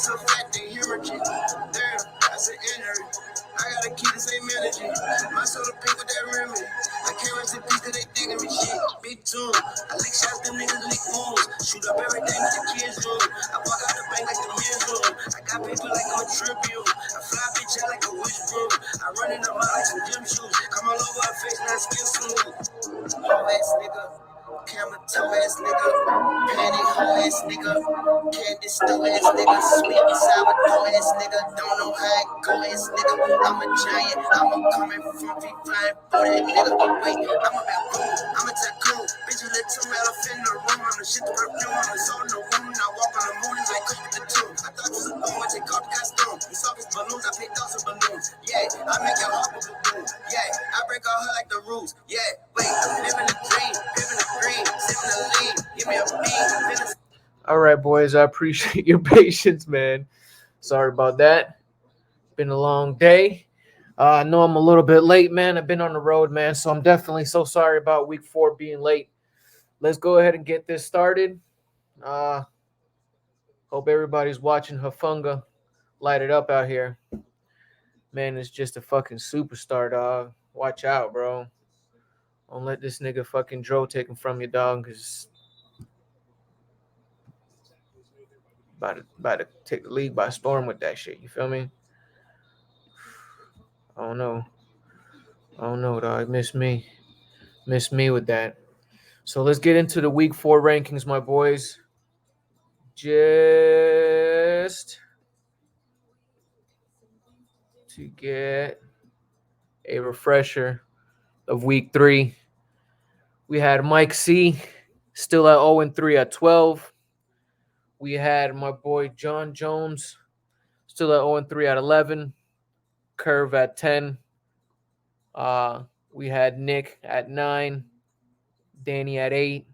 so fat they hemorrhaging. Damn, that's an injury. I gotta keep the same energy. My soul pink with that remedy. I can't rest in peace cause they digging me shit. Big tune. I lick shots, them niggas lick wounds. Shoot up everything with the kids room. I walk out the bank like the men's room. I got paper like I'm a tribute. I fly bitch out like a witch broom. I run in the mouth like some gym shoes. Come all over her face, not skin smooth. Hoe ass nigga. Camera toe ass nigga. Panty hoe ass nigga. Candy store ass nigga. Sweet and sour dough ass nigga. Don't know how it go ass nigga. I'm a giant. I'm a coming from feet flying for that nigga. Wait, I'm a baboon. I'm a tycoon. Bitch, you let two elephant in the room. I'm the shit the perfume. I'm the soul in the room. And I walk on the moon. It's like cook with the tomb. I thought you was a boom. I take off the costume. You saw these balloons. I picked off some balloons. Yeah, I make your heart with a boom. Yeah, I break all her like the rules. Yeah, wait, living the dream. Living the green. Sipping the lean. Give me a beat. All right, boys. I appreciate your patience, man. Sorry about that. Been a long day. I know I'm a little bit late, man. I've been on the road, man, so I'm definitely so sorry about week 4 being late. Let's go ahead and get this started. Hope everybody's watching Hafunga light it up out here. Man, it's just a fucking superstar, dog. Watch out, bro. Don't let this nigga fucking Dro take him from you, dog, because about to take the league by storm with that shit. You feel me? I don't know, dog. Miss me with that. So let's get into the week 4 rankings, my boys. Just to get a refresher of week 3, we had Mike C still at 0-3 at 12. We had my boy John Jones still at 0-3 at 11. Curve at 10. We had Nick at 9. Danny at 8.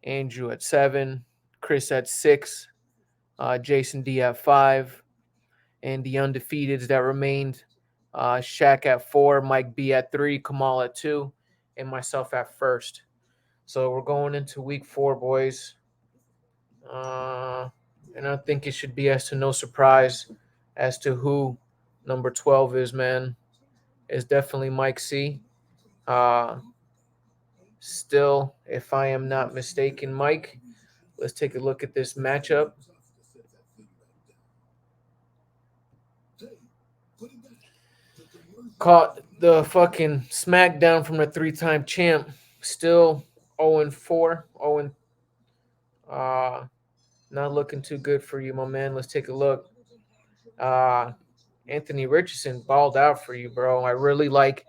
Andrew at 7. Chris at 6. Jason D at 5. And the undefeateds that remained, Shaq at 4, Mike B at 3, Kamal at 2, and myself at first. So we're going into week 4, boys. And I think it should be as to no surprise as to who number 12 is, man. It's definitely Mike C. Still, if I am not mistaken, Mike, let's take a look at this matchup. Caught the fucking smackdown from the 3-time champ. Still 0-4. 0 not looking too good for you, my man. Let's take a look. Anthony Richardson balled out for you, bro. I really like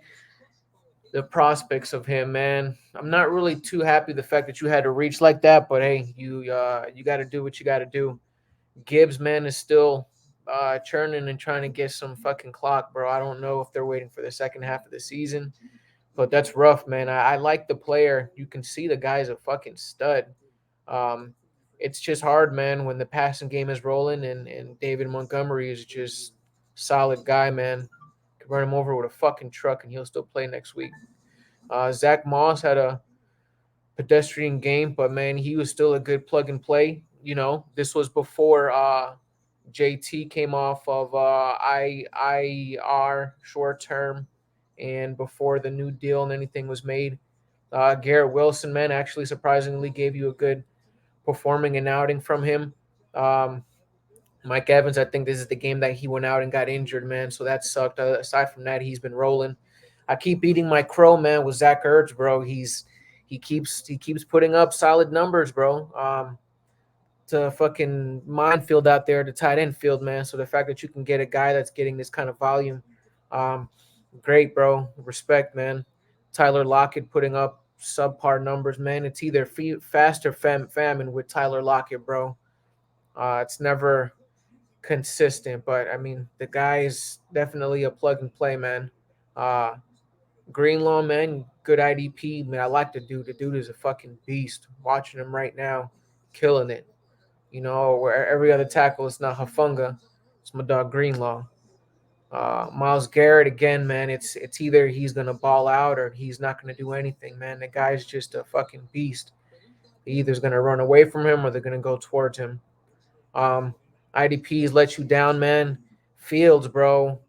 the prospects of him, man. I'm not really too happy the fact that you had to reach like that, but hey, you got to do what you got to do. Gibbs, man, is still churning and trying to get some fucking clock, bro. I don't know if they're waiting for the second half of the season, but that's rough, man. I like the player. You can see the guy's a fucking stud. It's just hard, man, when the passing game is rolling and David Montgomery is just solid guy, man. Can run him over with a fucking truck and he'll still play next week. Zach Moss had a pedestrian game, but man, he was still a good plug and play. You know, this was before JT came off of IR short term, and before the new deal and anything was made. Garrett Wilson, man, actually surprisingly gave you a good performing and outing from him. Um, Mike Evans, I think this is the game that he went out and got injured, man. So that sucked. Aside from that, he's been rolling. I keep eating my crow, man, with Zach Ertz, bro. He keeps putting up solid numbers, bro. To fucking minefield out there, the tight end field, man. So the fact that you can get a guy that's getting this kind of volume, um, great, bro. Respect, man. Tyler Lockett putting up subpar numbers, man. It's either fast or famine with Tyler Lockett, bro. It's never consistent, but I mean, the guy is definitely a plug and play, man. Uh, Greenlaw, man, good IDP, man. I like the dude. The dude is a fucking beast. Watching him right now, killing it. You know, where every other tackle is not Hafunga, it's my dog Greenlaw. Miles Garrett again, man. It's either he's gonna ball out or he's not gonna do anything, man. The guy's just a fucking beast. They either's gonna run away from him or they're gonna go towards him. Um, IDPs let you down, man. Fields, bro.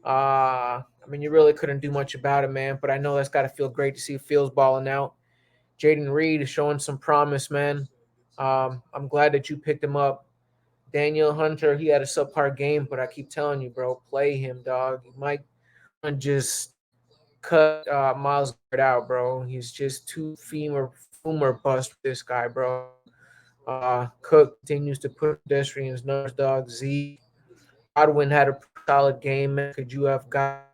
I mean, you really couldn't do much about it, man. But I know that's got to feel great to see Fields balling out. Jaden Reed is showing some promise, man. I'm glad that you picked him up. Daniel Hunter, he had a subpar game, but I keep telling you, bro, play him, dog. You might want to just cut Miles Garrett out, bro. He's just too foomer bust with this guy, bro. Cook continues to put pedestrians numbers, dog. Zeke Godwin had a pretty solid game, man. Could you have got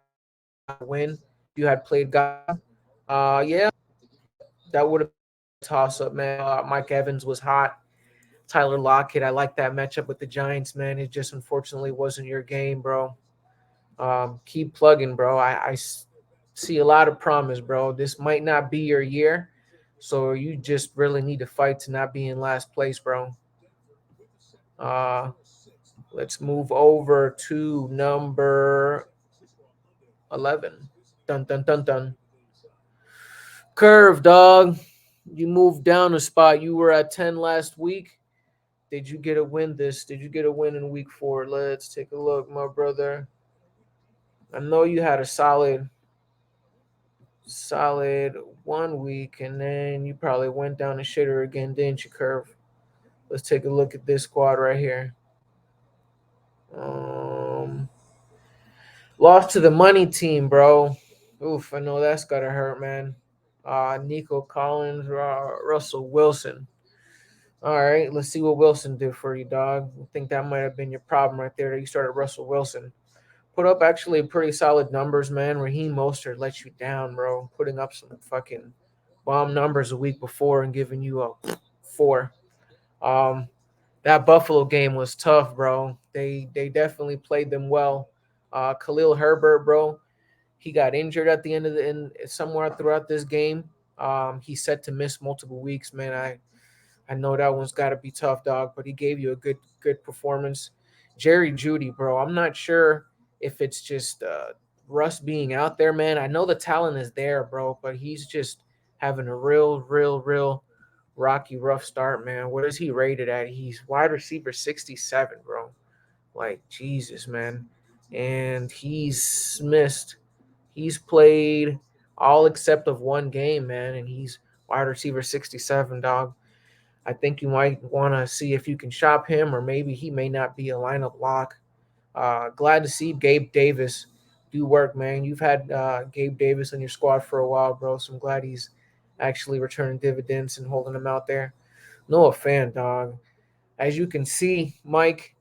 a win if you had played Godwin? Yeah, that would have been a toss up, man. Mike Evans was hot. Tyler Lockett, I like that matchup with the Giants, man. It just unfortunately wasn't your game, bro. Keep plugging, bro. See a lot of promise, bro. This might not be your year, so you just really need to fight to not be in last place, bro. Uh, let's move over to number 11. Dun dun dun dun. Curve, dog. You moved down a spot. You were at 10 last week. Did you get a win this? Did you get a win in week 4? Let's take a look, my brother. I know you had a solid 1 week, and then you probably went down the shitter again, didn't you, Curve? Let's take a look at this squad right here. Um, Lost to the money team, bro. Oof, I know that's gotta hurt, man. Nico Collins, Russell Wilson. All right, let's see what Wilson did for you, dog. I think that might have been your problem right there. That you started Russell Wilson. Put up actually pretty solid numbers, man. Raheem Mostert let you down, bro. Putting up some fucking bomb numbers a week before and giving you a 4. Um, that Buffalo game was tough, bro. They definitely played them well. Khalil Herbert, bro, he got injured at the end of somewhere throughout this game. He's set to miss multiple weeks, man. I know that one's got to be tough, dog. But he gave you a good performance. Jerry Judy, bro. I'm not sure if it's just Russ being out there, man. I know the talent is there, bro, but he's just having a real rocky, rough start, man. What is he rated at? He's wide receiver 67, bro. Like Jesus, man. And he's played all except of one game, man, and he's wide receiver 67, dog. I think you might want to see if you can shop him, or maybe he may not be a lineup lock. Glad to see Gabe Davis do work, man. You've had Gabe Davis on your squad for a while, bro, so I'm glad he's actually returning dividends and holding them out there. Noah Fan, dog. As you can see, Mike,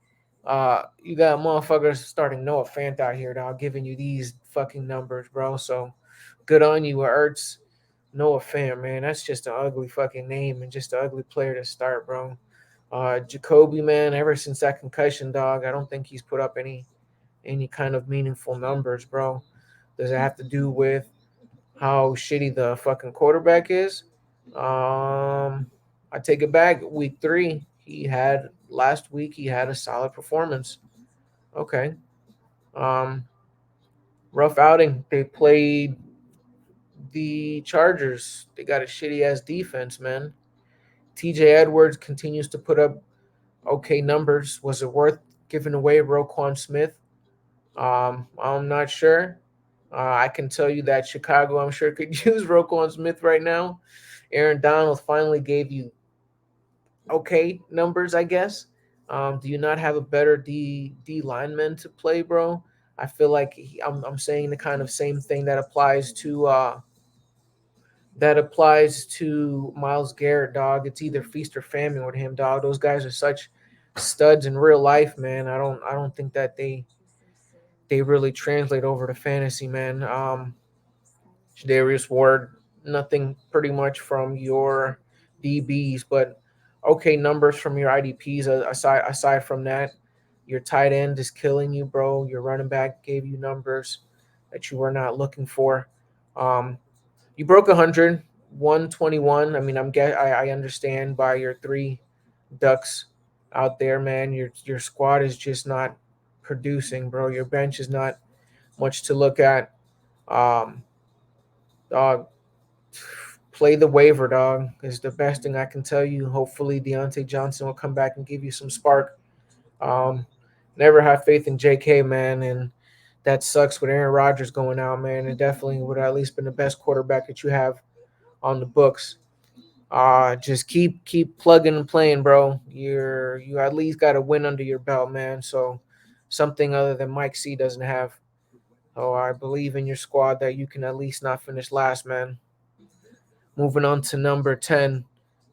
you got motherfuckers starting Noah Fant out here, dog, giving you these fucking numbers, bro. So good on you, Ertz. Noah Fant, man. That's just an ugly fucking name and just an ugly player to start, bro. Jacoby, man, ever since that concussion, dog, I don't think he's put up any kind of meaningful numbers, bro. Does it have to do with how shitty the fucking quarterback is? I take it back. Week 3, last week he had a solid performance. Okay. Um, Rough outing. They played the Chargers. They got a shitty ass defense, man. TJ Edwards continues to put up okay numbers. Was it worth giving away Roquan Smith? I'm not sure. I can tell you that Chicago, I'm sure, could use Roquan Smith right now. Aaron Donald finally gave you okay numbers, I guess. Do you not have a better D lineman to play, bro? I feel like I'm saying the kind of same thing that applies to Miles Garrett, dog. It's either feast or famine with him, dog. Those guys are such studs in real life, man. I don't think that they really translate over to fantasy, man. Darius Ward, nothing pretty much from your DBs, but okay numbers from your IDPs. Aside from that, your tight end is killing you, bro. Your running back gave you numbers that you were not looking for. Um, you broke 100, 121. I mean, I understand by your 3 ducks out there, man. Your squad is just not producing, bro. Your bench is not much to look at. Um, dog, play the waiver, dog, is the best thing I can tell you. Hopefully, Deontay Johnson will come back and give you some spark. Um, Never have faith in J.K., man, and that sucks with Aaron Rodgers going out, man. It definitely would have at least been the best quarterback that you have on the books. Just keep plugging and playing, bro. You at least got a win under your belt, man. So something other than Mike C doesn't have. Oh, I believe in your squad that you can at least not finish last, man. Moving on to number 10,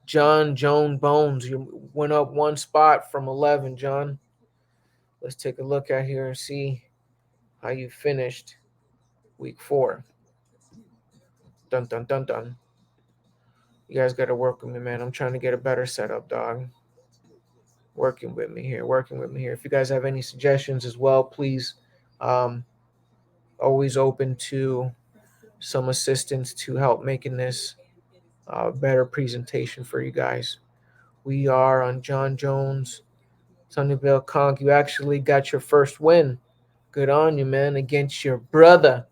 John Joan Bones. You went up one spot from 11, John. Let's take a look at here and see how you finished week 4. Dun dun dun dun. You guys got to work with me, man. I'm trying to get a better setup, dog. Working with me here. Working with me here. If you guys have any suggestions as well, please. Um, Always open to some assistance to help making this better presentation for you guys. We are on John Jones, Sunnyvale Conk. You actually got your first win. Good on you, man, against your brother,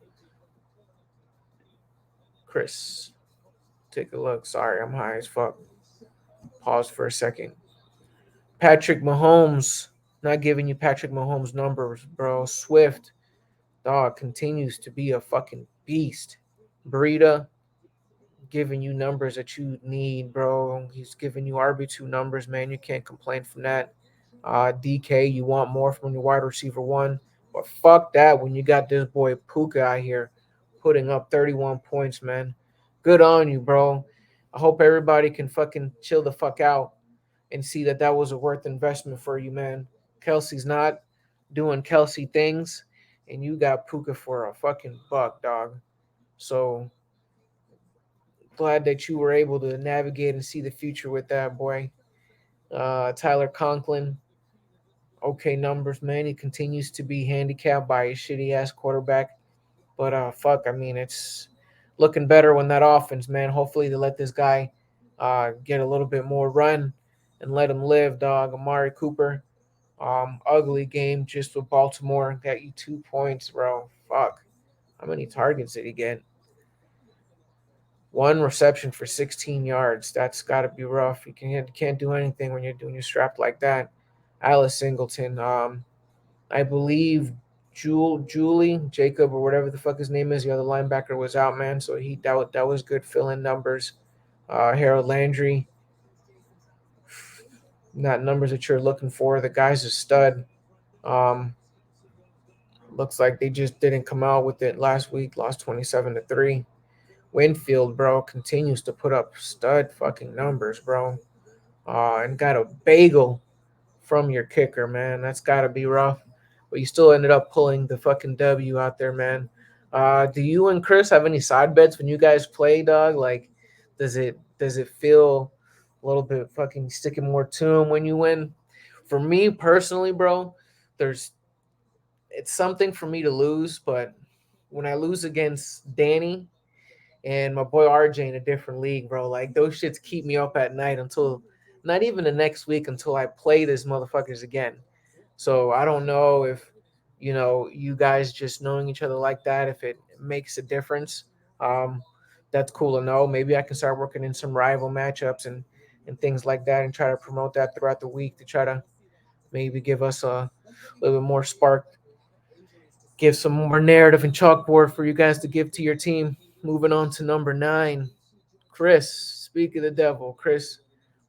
Chris. Take a look. Sorry, I'm high as fuck. Pause for a second. Patrick Mahomes. Not giving you Patrick Mahomes numbers, bro. Swift, dog, continues to be a fucking beast. Breida giving you numbers that you need, bro. He's giving you RB2 numbers, man. You can't complain from that. DK, you want more from your wide receiver one. But fuck that when you got this boy Puka out here putting up 31 points, man. Good on you, bro. I hope everybody can fucking chill the fuck out and see that that was a worth investment for you, man. Kelsey's not doing Kelsey things, and you got Puka for a fucking buck, dog. So glad that you were able to navigate and see the future with that, boy. Tyler Conklin, okay numbers, man. He continues to be handicapped by a shitty ass quarterback. But fuck, I mean, it's looking better when that offense, man. Hopefully they let this guy get a little bit more run and let him live, dog. Amari Cooper, ugly game just with Baltimore. Got you 2 points, bro. Fuck. How many targets did he get? One reception for 16 yards. That's got to be rough. You can't do anything when you're doing your strap like that. Alice Singleton, I believe Julie Jacob or whatever the fuck his name is, the other linebacker was out, man. So that was good fill-in numbers. Harold Landry, not numbers that you're looking for. The guy's a stud. Um, Looks like they just didn't come out with it last week. Lost 27-3. Winfield, bro, continues to put up stud fucking numbers, bro. And got a bagel from your kicker, man. That's got to be rough. But you still ended up pulling the fucking W out there, man. Do you and Chris have any side bets when you guys play, dog? Like, does it feel a little bit fucking sticking more to him when you win? For me personally, bro, there's it's something for me to lose, but when I lose against Danny and my boy RJ in a different league, bro. Like those shits keep me up at night until not even the next week until I play this motherfuckers again. So I don't know if you guys just knowing each other like that, if it makes a difference. Um, that's cool to know. Maybe I can start working in some rival matchups and things like that, and try to promote that throughout the week to try to maybe give us a little bit more spark, give some more narrative and chalkboard for you guys to give to your team. Moving on to number 9, Chris. Speak of the devil, Chris,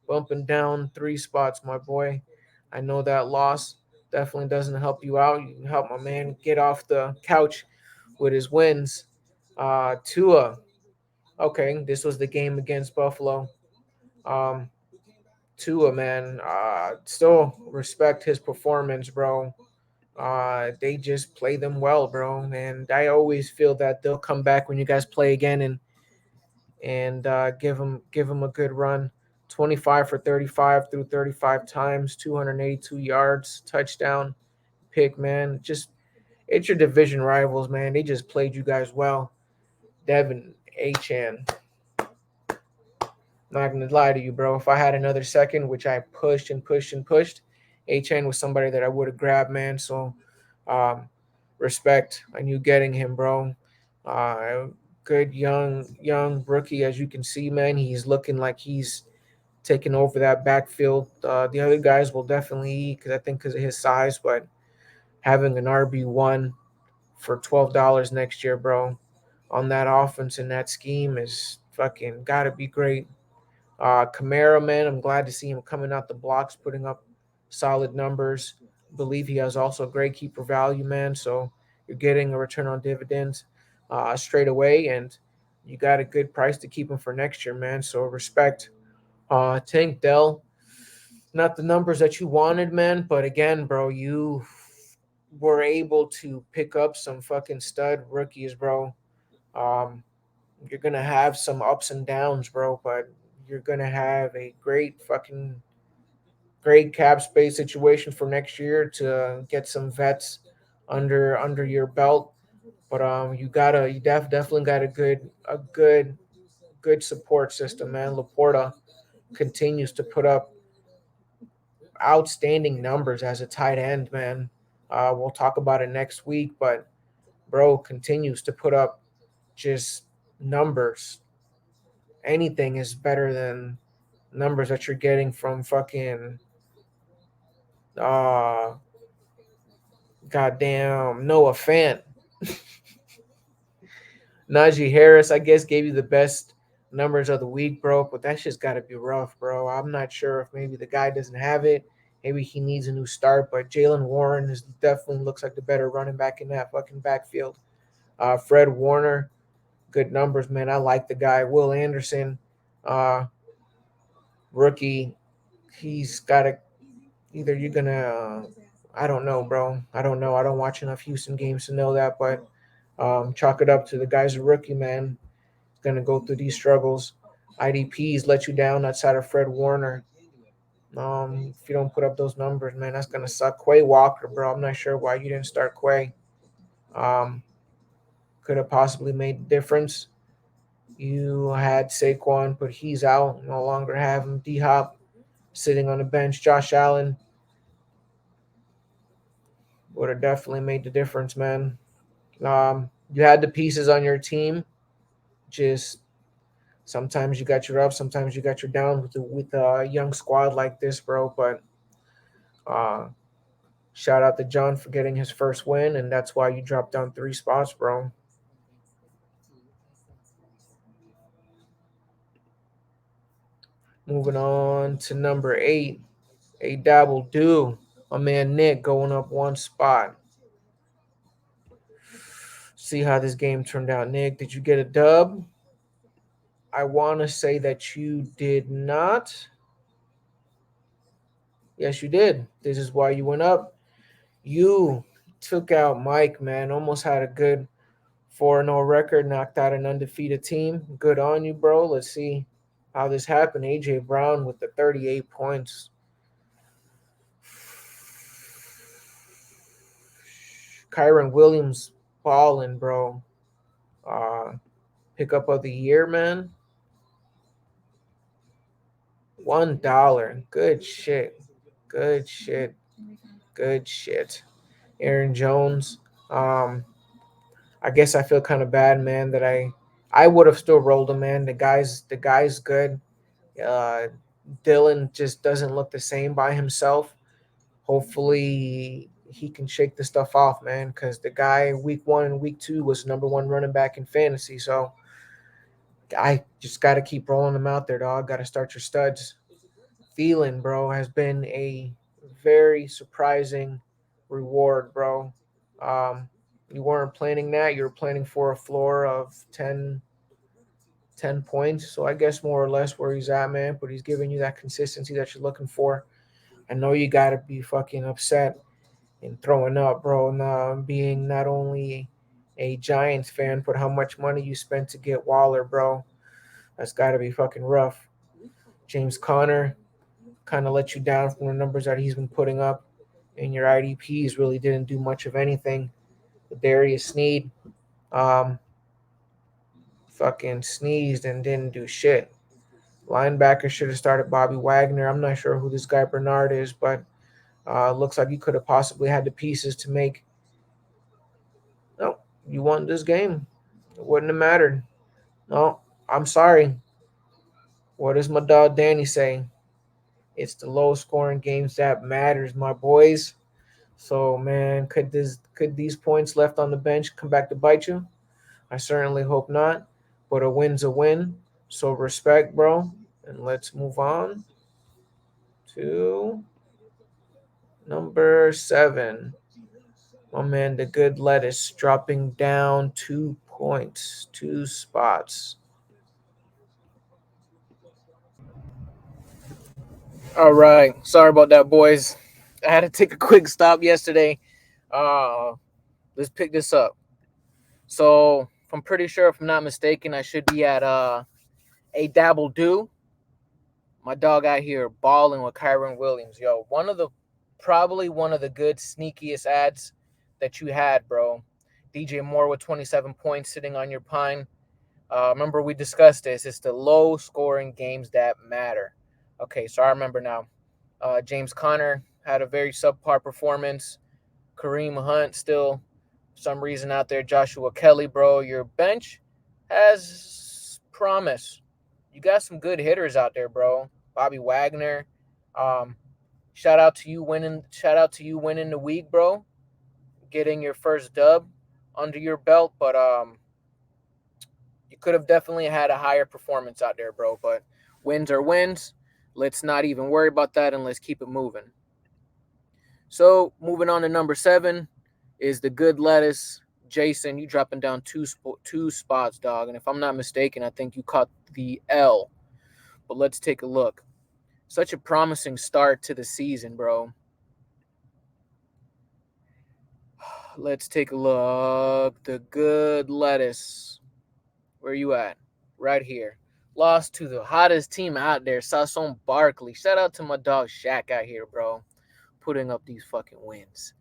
bumping down 3 spots, my boy. I know that loss definitely doesn't help you out. You can help my man get off the couch with his wins. Tua. Okay, this was the game against Buffalo. Um, Tua, man, still respect his performance, bro. They just play them well, bro. And I always feel that they'll come back when you guys play again and give him a good run. 25 for 35 through 35 times, 282 yards, touchdown, pick, man. Just it's your division rivals, man. They just played you guys well. Devin Achan. Not gonna lie to you, bro. If I had another second, which I pushed and pushed and pushed, Achan was somebody that I would have grabbed, man. So um, respect on you getting him, bro. Good young rookie, as you can see, man. He's looking like he's taking over that backfield. The other guys will definitely eat because I think because of his size, but having an RB1 for $12 next year, bro, on that offense and that scheme is fucking gotta be great. Kamara, man, I'm glad to see him coming out the blocks, putting up solid numbers. Believe he has also great keeper value, man. So you're getting a return on dividends straight away, and you got a good price to keep him for next year, man. So respect. Tank Dell, not the numbers that you wanted, man, but again, bro, you were able to pick up some fucking stud rookies, bro. Um, you're gonna have some ups and downs, bro, but you're gonna have a great cap space situation for next year to get some vets under your belt. But definitely got a good support system, man. Laporta continues to put up outstanding numbers as a tight end, man. We'll talk about it next week, but bro continues to put up just numbers. Anything is better than numbers that you're getting from fucking uh goddamn Noah Fant. Najee Harris, I guess, gave you the best numbers of the week, bro, but that's just got to be rough, bro. I'm not sure if maybe the guy doesn't have it. Maybe he needs a new start, but Jalen Warren is definitely looks like the better running back in that fucking backfield. Fred Warner, good numbers, man. I like the guy. Will Anderson, uh, rookie, he's got to either you're gonna I don't know, bro. I don't know. I don't watch enough Houston games to know that, but chalk it up to the guy's a rookie, man. He's gonna go through these struggles. IDPs let you down outside of Fred Warner. If you don't put up those numbers, man, that's gonna suck. Quay Walker, bro. I'm not sure why you didn't start Quay. Um, could have possibly made the difference. You had Saquon, but he's out. No longer have him. D Hop sitting on the bench. Josh Allen would have definitely made the difference, man. You had the pieces on your team. Just sometimes you got your up, sometimes you got your down with a young squad like this, bro. But uh, shout out to John for getting his first win, and that's why you dropped down 3 spots, bro. Moving on to number 8, a dabble do. My man Nick going up 1 spot. See how this game turned out, Nick. Did you get a dub? I want to say that you did not. Yes, you did. This is why you went up. You took out Mike, man. Almost had a good 4-0 record, knocked out an undefeated team. Good on you, bro. Let's see how this happened. AJ Brown with the 38 points. Kyron Williams balling, bro. Uh, Pickup of the year, man. $1. Good shit. Good shit. Good shit. Aaron Jones. Um, I guess I feel kind of bad, man, that I would have still rolled him, man. The guy's good. Uh, Dylan just doesn't look the same by himself. Hopefully he can shake the stuff off, man, because the guy week 1 and week 2 was #1 running back in fantasy. So I just got to keep rolling them out there, dog. Got to start your studs. Thielen, bro, has been a very surprising reward, bro. Um, you weren't planning that. You were planning for a floor of 10 points. So I guess more or less where he's at, man. But he's giving you that consistency that you're looking for. I know you got to be fucking upset and throwing up, bro. And being not only a Giants fan, but how much money you spent to get Waller, bro. That's got to be fucking rough. James Conner kind of let you down from the numbers that he's been putting up. And your IDPs really didn't do much of anything. Darius Sneed um, fucking sneezed and didn't do shit. Linebacker should have started Bobby Wagner. I'm not sure who this guy Bernard is, but looks like you could have possibly had the pieces to make. No, you won this game. It wouldn't have mattered. No, I'm sorry. What does my dog Danny say? It's the low scoring games that matters, my boys. So man, could these points left on the bench come back to bite you? I certainly hope not. But a win's a win. So respect, bro. And let's move on to number 7. My man, the good lettuce, dropping down 2 points, 2 spots. All right. Sorry about that, boys. I had to take a quick stop yesterday. Uh, let's pick this up. So, I'm pretty sure, if I'm not mistaken, I should be at a Dabble Do. My dog out here balling with Kyron Williams. Yo, probably one of the good sneakiest ads that you had, bro. DJ Moore with 27 points sitting on your pine. Remember we discussed this. It's the low scoring games that matter. Okay, so I remember now. James Conner had a very subpar performance. Kareem Hunt still, for some reason, out there. Joshua Kelly, bro. Your bench has promise. You got some good hitters out there, bro. Bobby Wagner. Um, shout out to you winning. Shout out to you winning the week, bro. Getting your first dub under your belt, but you could have definitely had a higher performance out there, bro. But wins are wins. Let's not even worry about that and let's keep it moving. So moving on to number 7 is the good lettuce. Jason, you dropping down two spots, dog. And if I'm not mistaken, I think you caught the L. But let's take a look. Such a promising start to the season, bro. Let's take a look. The good lettuce. Where you at? Right here. Lost to the hottest team out there, Sason Barkley. Shout out to my dog Shaq out here, bro. Putting up these fucking wins.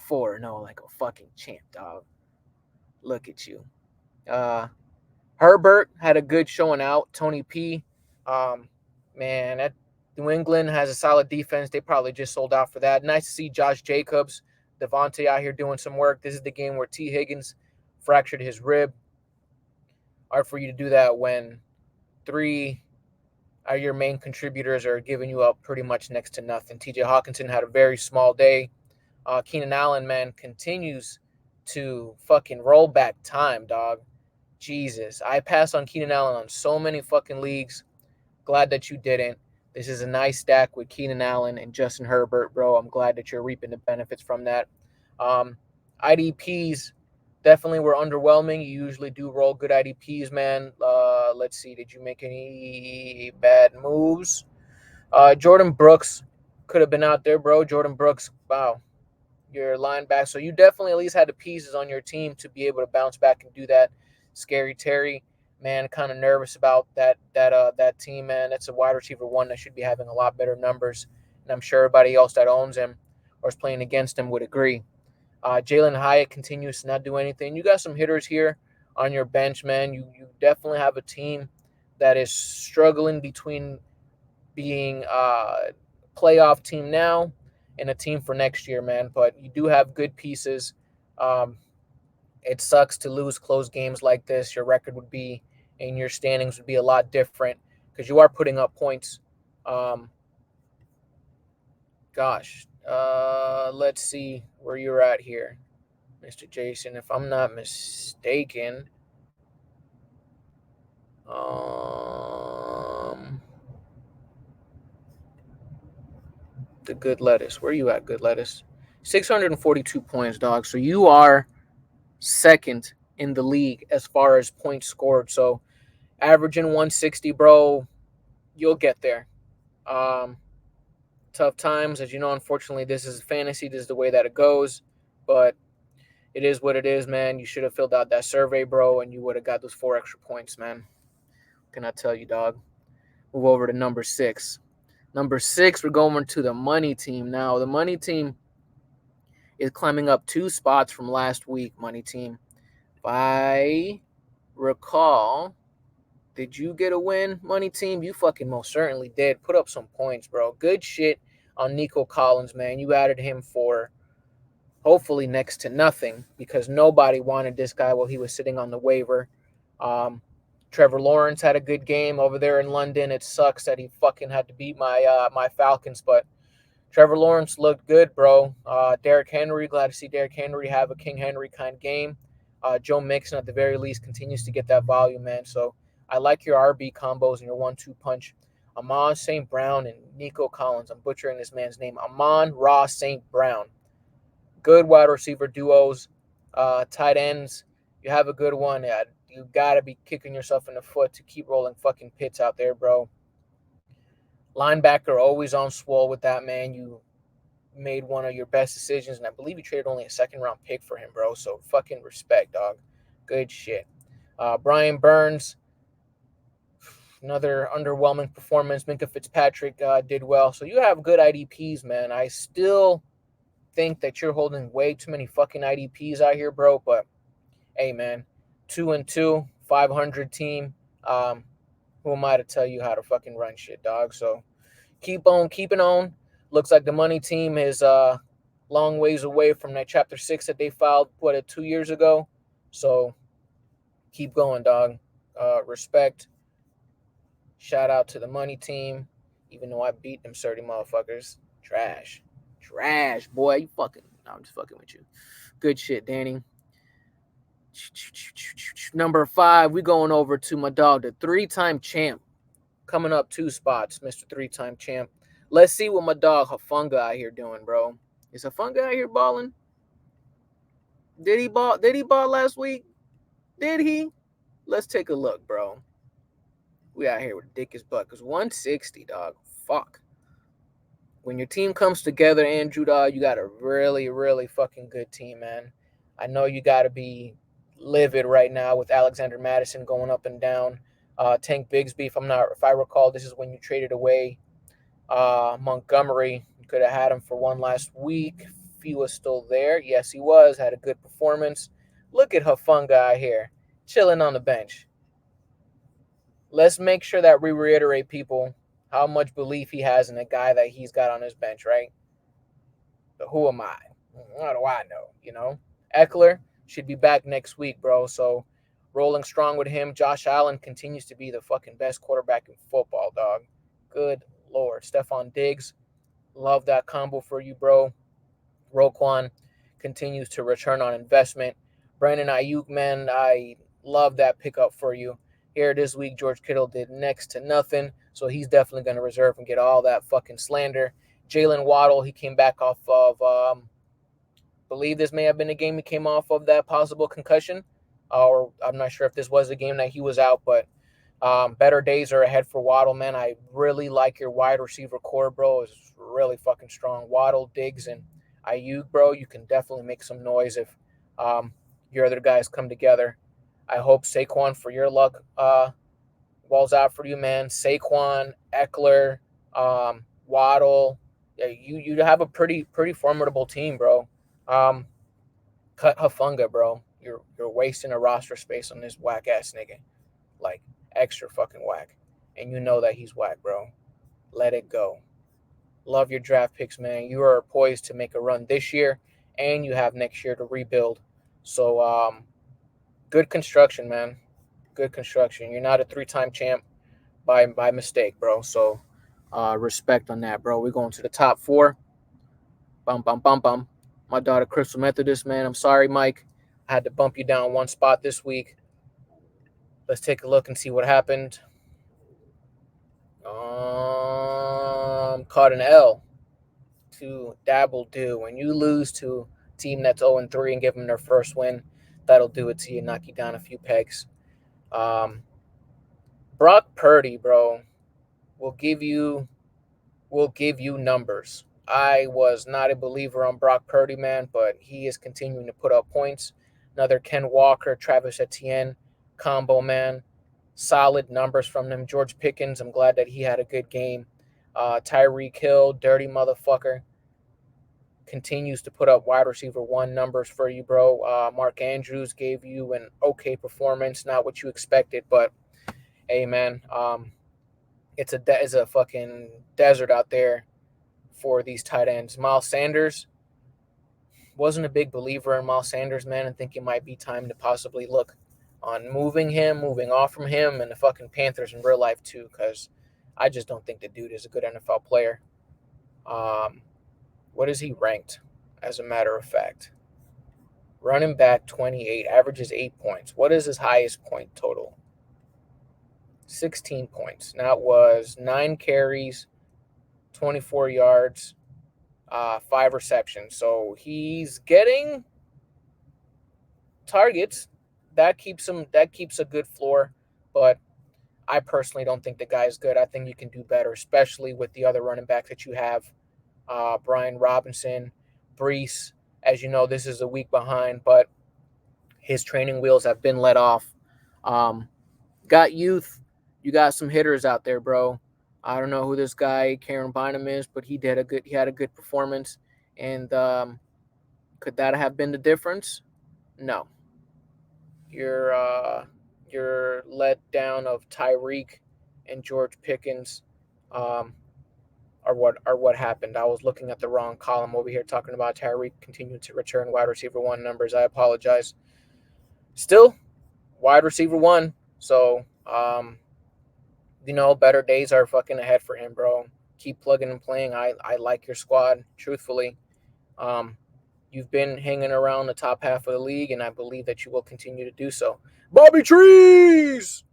4-0 like a fucking champ, dog. Look at you. Herbert had a good showing out. Tony P. Man, that New England has a solid defense. They probably just sold out for that. Nice to see Josh Jacobs, Devontae out here doing some work. This is the game where T. Higgins fractured his rib. Hard for you to do that when 3 are your main contributors are giving you up pretty much next to nothing. TJ Hawkinson had a very small day. Keenan Allen, man, continues to fucking roll back time, dog. Jesus. I passed on Keenan Allen on so many fucking leagues. Glad that you didn't. This is a nice stack with Keenan Allen and Justin Herbert, bro. I'm glad that you're reaping the benefits from that. IDPs definitely were underwhelming. You usually do roll good IDPs, man. Let's see. Did you make any bad moves? Jordan Brooks could have been out there, bro. Jordan Brooks, wow. Your linebacker. So you definitely at least had the pieces on your team to be able to bounce back and do that. Scary Terry, man, kind of nervous about that team, man. That's a wide receiver 1 that should be having a lot better numbers. And I'm sure everybody else that owns him or is playing against him would agree. Jalen Hyatt continues to not do anything. You got some hitters here on your bench, man. You definitely have a team that is struggling between being a playoff team now and a team for next year, man. But you do have good pieces. It sucks to lose close games like this. Your record would be and your standings would be a lot different because you are putting up points. Let's see where you're at here, Mr. Jason. If I'm not mistaken, the good lettuce. Where you at, good lettuce? 642 points, dog. So you are second in the league as far as points scored. So averaging 160, bro, you'll get there. Tough times, as you know. Unfortunately, this is fantasy. This is the way that it goes. But it is what it is, man. You should have filled out that survey, bro, and you would have got those 4 extra points, man. What can I tell you, dog? Move over to number 6. Number 6, we're going to the money team now. The money team is climbing up 2 spots from last week, money team. If I recall, did you get a win, money team? You fucking most certainly did. Put up some points, bro. Good shit on Nico Collins, man. You added him for hopefully next to nothing because nobody wanted this guy while he was sitting on the waiver. Trevor Lawrence had a good game over there in London. It sucks that he fucking had to beat my Falcons, but Trevor Lawrence looked good, bro. Derrick Henry, glad to see Derrick Henry have a King Henry kind of game. Joe Mixon, at the very least, continues to get that volume, man. So I like your RB combos and your 1-2 punch. Amon St. Brown and Nico Collins. I'm butchering this man's name. Amon-Ra St. Brown. Good wide receiver duos. Tight ends. You have a good one. You got to be kicking yourself in the foot to keep rolling fucking Pitts out there, bro. Linebacker always on swole with that, man. You made one of your best decisions, and I believe you traded only a second-round pick for him, bro. So fucking respect, dog. Good shit. Brian Burns, another underwhelming performance. Minkah Fitzpatrick did well. So you have good IDPs, man. I still think that you're holding way too many fucking IDPs out here, bro. But hey, man, 2-2, 500 team. Who am I to tell you how to fucking run shit, dog? So keep on keeping on. Looks like the money team is long ways away from that chapter 6 that they filed 2 years ago. So keep going, dog. Respect. Shout out to the money team, even though I beat them 30 motherfuckers. Trash, boy. You fucking. No, I'm just fucking with you. Good shit, Danny. Number 5, we going over to my dog, the 3-time champ. Coming up 2 spots, Mr. 3-time champ. Let's see what my dog Hufanga out here doing, bro. Is Hufanga out here balling? Did he ball last week? Did he? Let's take a look, bro. We out here with the dickest butt. Because 160, dog. Fuck. When your team comes together, Andrew, dog, you got a really, really fucking good team, man. I know you got to be livid right now with Alexander Mattison going up and down. Tank Bigsby, if I recall, this is when you traded away Montgomery. You could have had him for one last week if he was still there. Yes, he was. Had a good performance. Look at Hufanga out here, chilling on the bench. Let's make sure that we reiterate, people, how much belief he has in the guy that he's got on his bench, right? But who am I? What do I know, you know? Eckler should be back next week, bro. So rolling strong with him. Josh Allen continues to be the fucking best quarterback in football, dog. Good Lord. Stephon Diggs, love that combo for you, bro. Roquan continues to return on investment. Brandon Ayuk, man, I love that pickup for you. Here this week, George Kittle did next to nothing, so he's definitely going to reserve and get all that fucking slander. Jalen Waddle, he came back off of, believe this may have been a game he came off of that possible concussion, or I'm not sure if this was the game that he was out, but better days are ahead for Waddle, man. I really like your wide receiver core, bro. It's really fucking strong. Waddle, Diggs, and Ayuk, bro. You can definitely make some noise if your other guys come together. I hope Saquon, for your luck, balls out for you, man. Saquon, Eckler, Waddle. Yeah, you have a pretty formidable team, bro. Cut Hufanga, bro. You're wasting a roster space on this whack ass nigga. Like, extra fucking whack. And you know that he's whack, bro. Let it go. Love your draft picks, man. You are poised to make a run this year, and you have next year to rebuild. So, good construction, man. Good construction. You're not a 3-time champ by mistake, bro. So, respect on that, bro. We're going to the top 4. Bum, bum, bum, bum. My daughter, Crystal Methodist, man. I'm sorry, Mike. I had to bump you down one spot this week. Let's take a look and see what happened. Caught an L to Dabble Do. When you lose to a team that's 0-3 and give them their first win, that'll do it to you, knock you down a few pegs. Brock Purdy, bro, will give you numbers. I was not a believer on Brock Purdy, man, but he is continuing to put up points. Another Ken Walker, Travis Etienne combo, man. Solid numbers from them. George Pickens, I'm glad that he had a good game. Tyreek Hill, dirty motherfucker, continues to put up wide receiver 1 numbers for you, bro. Mark Andrews gave you an okay performance, not what you expected, but hey, man, it's a fucking desert out there for these tight ends. Miles Sanders, wasn't a big believer in Miles Sanders, man, and think it might be time to possibly look on moving him, moving off from him, and the fucking Panthers in real life too, because I just don't think the dude is a good NFL player. What is he ranked, as a matter of fact? Running back 28, averages 8 points. What is his highest point total? 16 points. Now it was 9 carries, 24 yards, 5 receptions. So he's getting targets. That keeps a good floor, but I personally don't think the guy is good. I think you can do better, especially with the other running back that you have, Brian Robinson, Brees. As you know, this is a week behind, but his training wheels have been let off. Got youth. You got some hitters out there, bro. I don't know who this guy Karen Bynum is, but he had a good performance. And could that have been the difference? No. Your letdown of Tyreek and George Pickens are what happened. I was looking at the wrong column over here, talking about Tyreek continuing to return wide receiver 1 numbers. I apologize. Still, wide receiver 1. So, better days are fucking ahead for him, bro. Keep plugging and playing. I like your squad, truthfully. You've been hanging around the top half of the league, and I believe that you will continue to do so. Bobby Trees!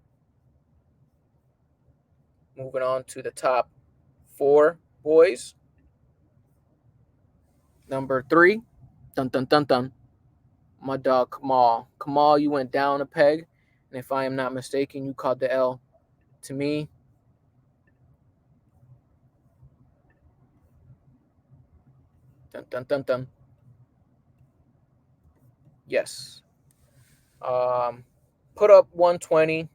Moving on to the top 4 boys. Number 3, dun dun dun dun, my dog Kamal. Kamal, you went down a peg, and if I am not mistaken, you caught the L. To me, dun dun dun dun. Yes. Put up 120,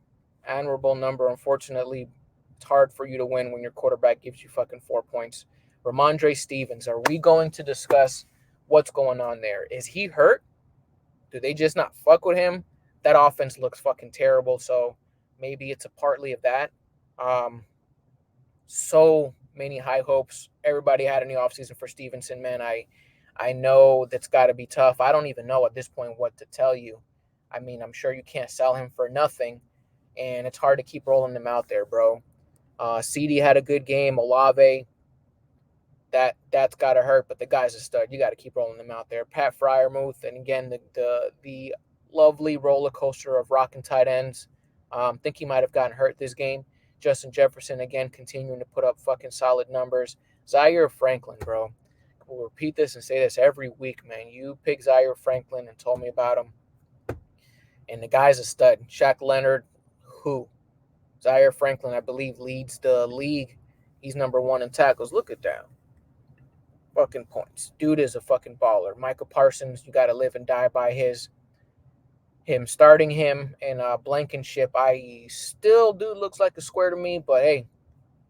admirable number. Unfortunately, it's hard for you to win when your quarterback gives you fucking 4 points. Ramondre Stevens, are we going to discuss what's going on there? Is he hurt? Do they just not fuck with him? That offense looks fucking terrible, so maybe it's a partly of that. So many high hopes. Everybody had in the offseason for Stevenson, man. I know that's got to be tough. I don't even know at this point what to tell you. I mean, I'm sure you can't sell him for nothing, and it's hard to keep rolling them out there, bro. CD had a good game. Olave, that's got to hurt, but the guy's a stud. You got to keep rolling them out there. Pat Freiermuth, and again, the lovely roller coaster of rocking tight ends. Think he might have gotten hurt this game. Justin Jefferson, again, continuing to put up fucking solid numbers. Zaire Franklin, bro. We'll repeat this and say this every week, man. You picked Zaire Franklin and told me about him. And the guy's a stud. Shaq Leonard, who? Zaire Franklin, I believe, leads the league. He's number 1 in tackles. Look at that. Fucking points. Dude is a fucking baller. Micah Parsons, you got to live and die by him starting him. And Blankenship, still dude looks like a square to me, but hey,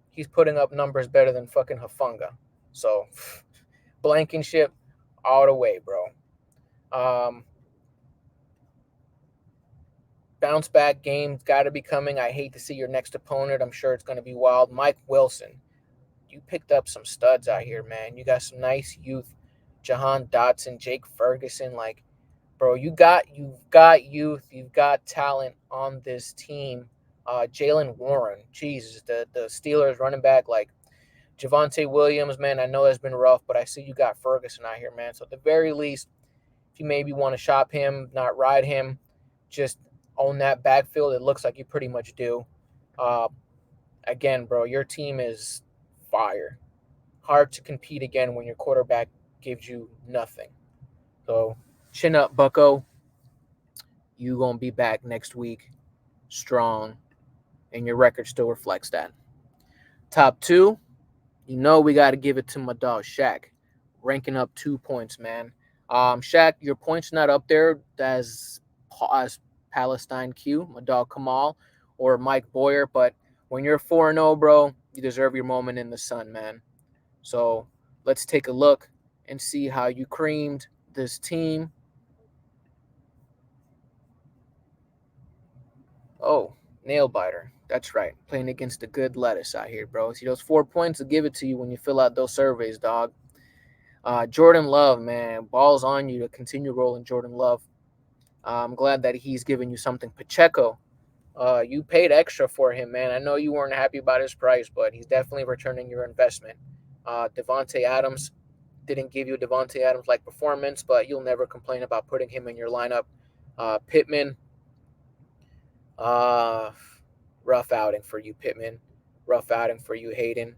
he's putting up numbers better than fucking Hufanga. So, Blankenship all the way, bro. Bounce back game's got to be coming. I hate to see your next opponent. I'm sure it's going to be wild. Mike Wilson, you picked up some studs out here, man. You got some nice youth. Jahan Dotson, Jake Ferguson, like, bro, you've got youth, you've got talent on this team. Jalen Warren, Jesus, the Steelers running back, like Javonte Williams, man, I know that's been rough, but I see you got Ferguson out here, man. So at the very least, if you maybe want to shop him, not ride him, just own that backfield. It looks like you pretty much do. Again, bro, your team is fire. Hard to compete again when your quarterback gives you nothing. So chin up, bucko. You going to be back next week strong, and your record still reflects that. Top 2, we got to give it to my dog Shaq, ranking up 2 points, man. Shaq, your points not up there as Palestine Q, my dog Kamal, or Mike Boyer, but when you're 4-0, bro, you deserve your moment in the sun, man. So let's take a look and see how you creamed this team. Oh, nail biter. That's right. Playing against a good lettuce out here, bro. See, those 4 points will give it to you when you fill out those surveys, dog. Jordan Love, man. Ball's on you to continue rolling Jordan Love. I'm glad that he's giving you something. Pacheco, you paid extra for him, man. I know you weren't happy about his price, but he's definitely returning your investment. Devontae Adams didn't give you a Devontae Adams like performance, but you'll never complain about putting him in your lineup. Pittman, uh, rough outing for you, Pittman. Rough outing for you, Hayden.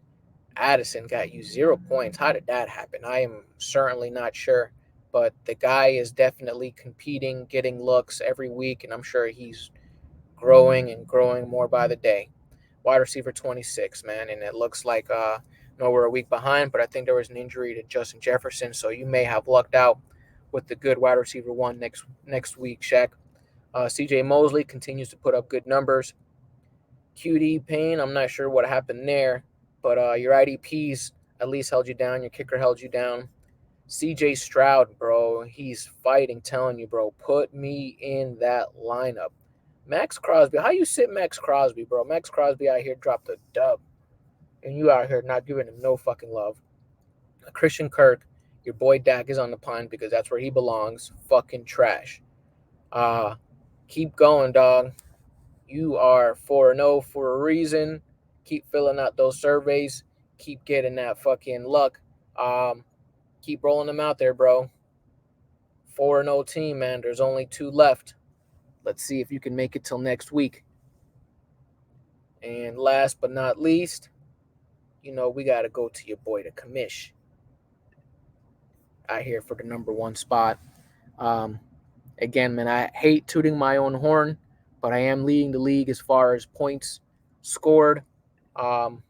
Addison got you 0 points. How did that happen? I am certainly not sure, but the guy is definitely competing, getting looks every week, and I'm sure he's growing and growing more by the day. Wide receiver 26, man, and it looks like no, we're a week behind, but I think there was an injury to Justin Jefferson, so you may have lucked out with the good wide receiver one next week, Shaq. C.J. Mosley continues to put up good numbers. QD Payne, I'm not sure what happened there, but your IDPs at least held you down. Your kicker held you down. CJ Stroud, bro, he's fighting, telling you, bro, put me in that lineup. Max Crosby, how you sit Max Crosby, bro? Max Crosby out here dropped a dub, and you out here not giving him no fucking love. Christian Kirk, your boy Dak is on the pine because that's where he belongs. Fucking trash. Uh, keep going, dog. You are 4-0 for a reason. Keep filling out those surveys. Keep getting that fucking luck. Keep rolling them out there, bro. 4-0 team, man. There's only 2 left. Let's see if you can make it till next week. And last but not least, we got to go to your boy, the commish, out here for the number 1 spot. Again, man, I hate tooting my own horn, but I am leading the league as far as points scored. Knock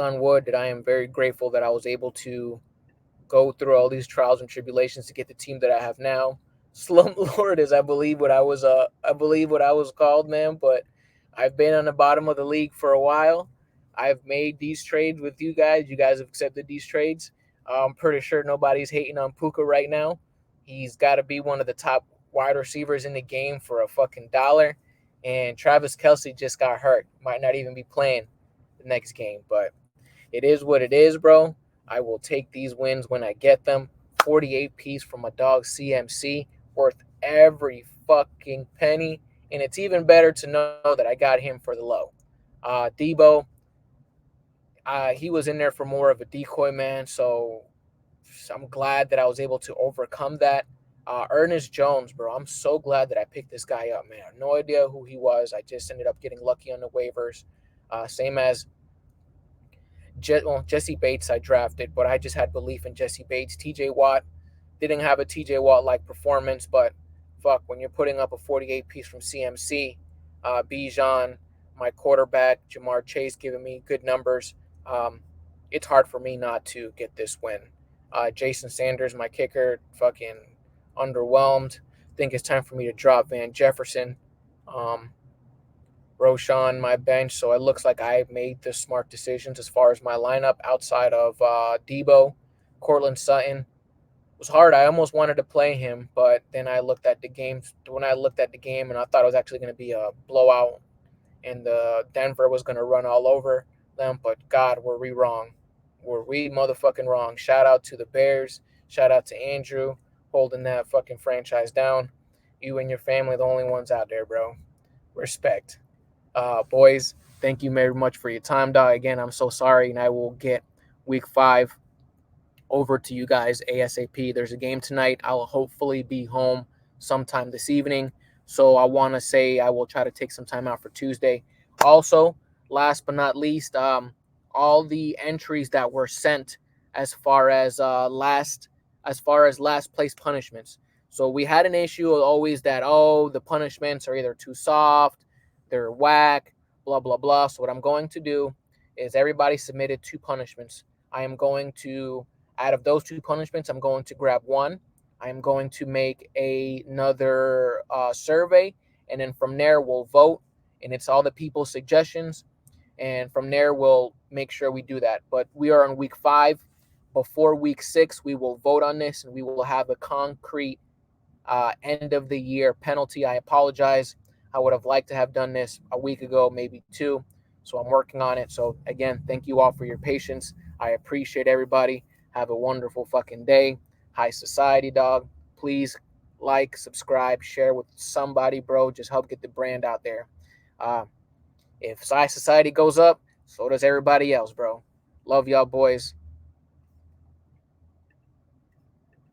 on wood, that I am very grateful that I was able to go through all these trials and tribulations to get the team that I have now. Slum Lord is, I believe what I was called, man. But I've been on the bottom of the league for a while. I've made these trades with you guys. You guys have accepted these trades. I'm pretty sure nobody's hating on Puka right now. He's got to be one of the top wide receivers in the game for a fucking dollar. And Travis Kelce just got hurt. Might not even be playing the next game. But it is what it is, bro. I will take these wins when I get them. 48 piece from a dog CMC, worth every fucking penny. And it's even better to know that I got him for the low. Debo, he was in there for more of a decoy, man. So I'm glad that I was able to overcome that. Ernest Jones, bro. I'm so glad that I picked this guy up, man. I have no idea who he was. I just ended up getting lucky on the waivers. Same as Jesse Bates I drafted, but I just had belief in Jesse Bates. TJ Watt didn't have a TJ Watt like performance, but fuck, when you're putting up a 48 piece from CMC, Bijan, my quarterback, Jamar Chase giving me good numbers, it's hard for me not to get this win. Jason Sanders, my kicker, fucking underwhelmed. Think it's time for me to drop Van Jefferson. Roshan, my bench. So it looks like I made the smart decisions as far as my lineup outside of Debo. Cortland Sutton. It was hard. I almost wanted to play him, but then I looked at the game. When I looked at the game, and I thought it was actually going to be a blowout, and Denver was going to run all over them. But God, were we wrong? Were we motherfucking wrong? Shout out to the Bears. Shout out to Andrew holding that fucking franchise down. You and your family, the only ones out there, bro. Respect. Boys, thank you very much for your time, dog. Again, I'm so sorry, and I will get week 5 over to you guys ASAP. There's a game tonight. I'll hopefully be home sometime this evening. So I want to say I will try to take some time out for Tuesday. Also, last but not least, all the entries that were sent as far as last place punishments. So we had an issue always that the punishments are either too soft, they're whack, blah blah blah. So what I'm going to do is everybody submitted 2 punishments. I am going to, out of those 2 punishments, I'm going to grab one. I am going to make another survey, and then from there we'll vote, and it's all the people's suggestions, and from there we'll make sure we do that. But we are on week 5. Before week 6, we will vote on this, and we will have a concrete end of the year penalty. I apologize. I would have liked to have done this a week ago, maybe 2. So I'm working on it. So again, thank you all for your patience. I appreciate everybody. Have a wonderful fucking day. High society, dog. Please like, subscribe, share with somebody, bro. Just help get the brand out there. Uh, if Size Society goes up, so does everybody else, bro. Love y'all, boys.